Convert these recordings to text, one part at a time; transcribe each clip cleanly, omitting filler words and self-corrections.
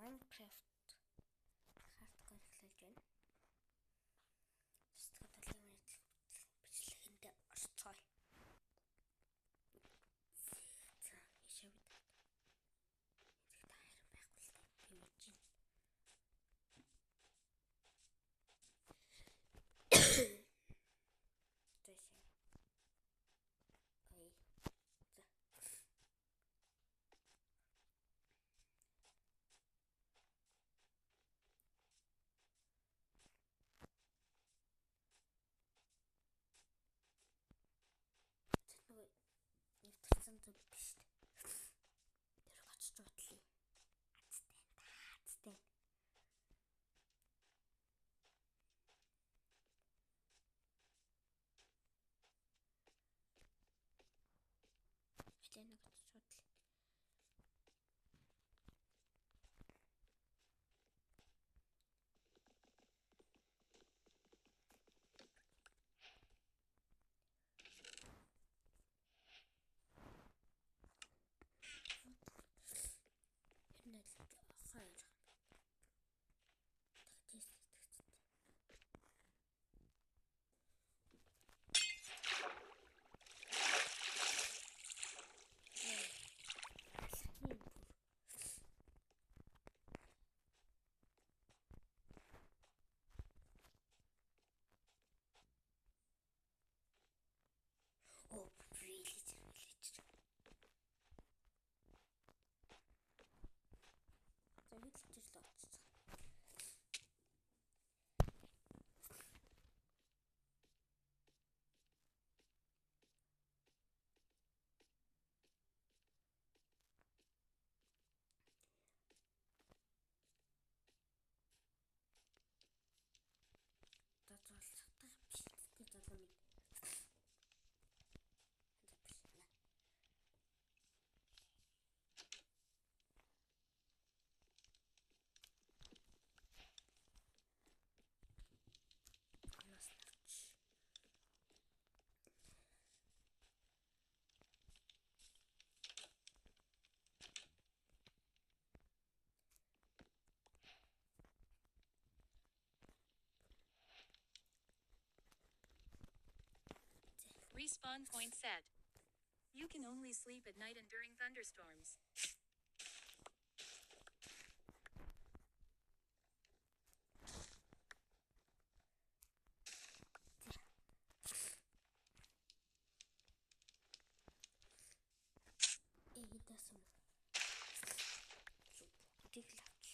Minecraft хардкор эхлэж байна. Сэтгэл хөдлөлийн бичлэгэнд орцгоё. За, ишээ бид. Эцэг та харин байхгүй л дээ. Би үжин. Тэшээ. Ой. За. Нэвтэрсэн зүг биш үү? Тэр очиж бодлоо. Азтай. Хилэнэ очиж бодлоо. Хайр. Тэгтээс. Оо, village. За village л очсон. Тацвал сатах биш гэдэг залуу минь. Respawn point set. You can only sleep at night and during thunderstorms. Идасам. Диглач.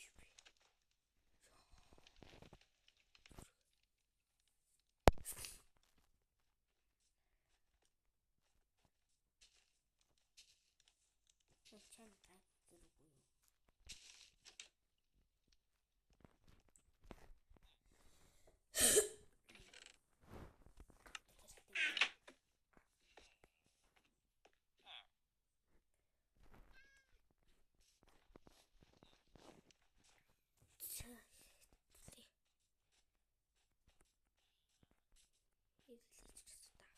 Чан таг гэргүй юу?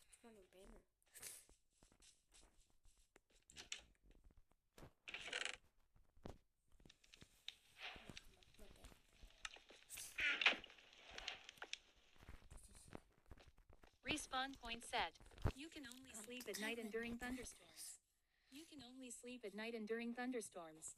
Авчмаар юм байна уу? Respawn point set. You can only sleep at night and during thunderstorms. You can only sleep at night and during thunderstorms.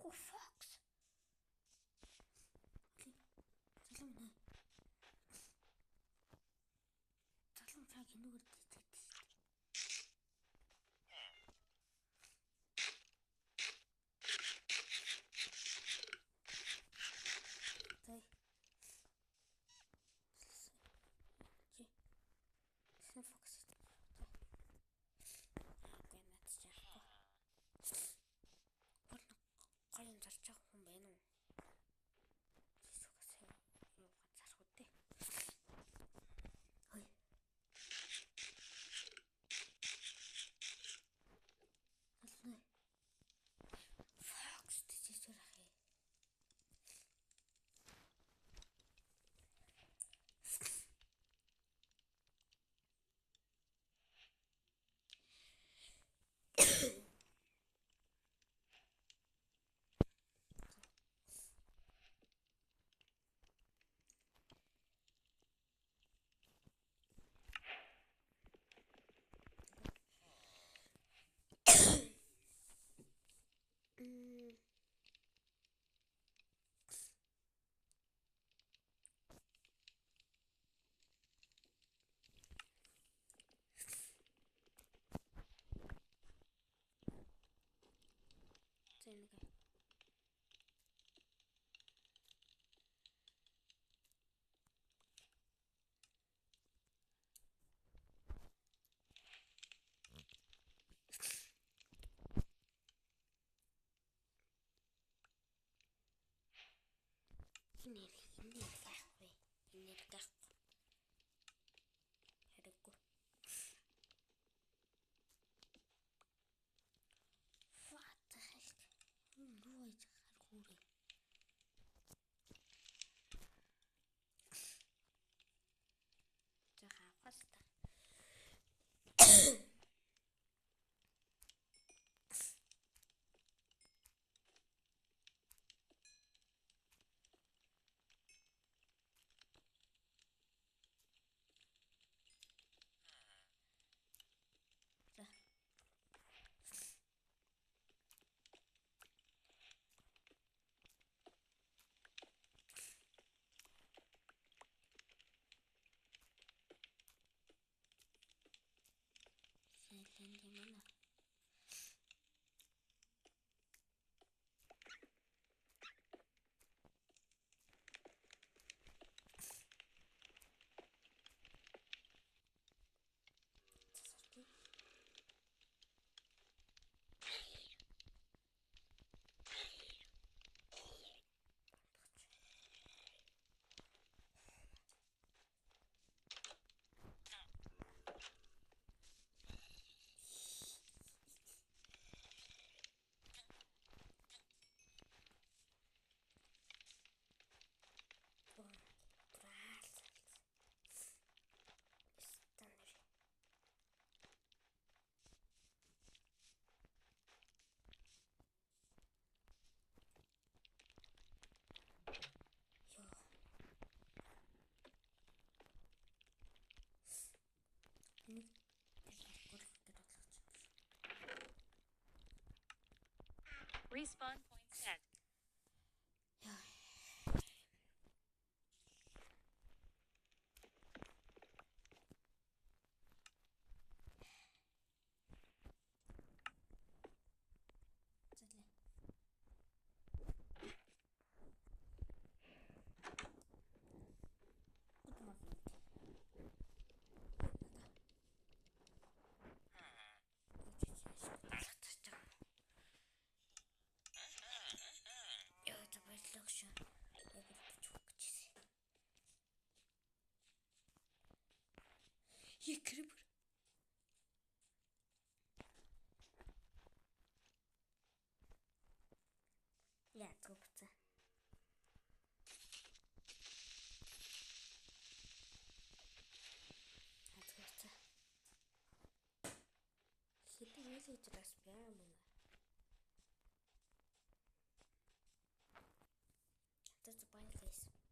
Oh, fox. нэг. Хинээр гэх вэ? Хинээр гэх. Хараггүй. What the heck? Руу иж харгуурээ. За хавхас та. За. Сэлэн юм аа. Нэг Respawn point set. Крипер. Яадаг буцаа. Хэдэн виллежерээс прям юм. Это забанились.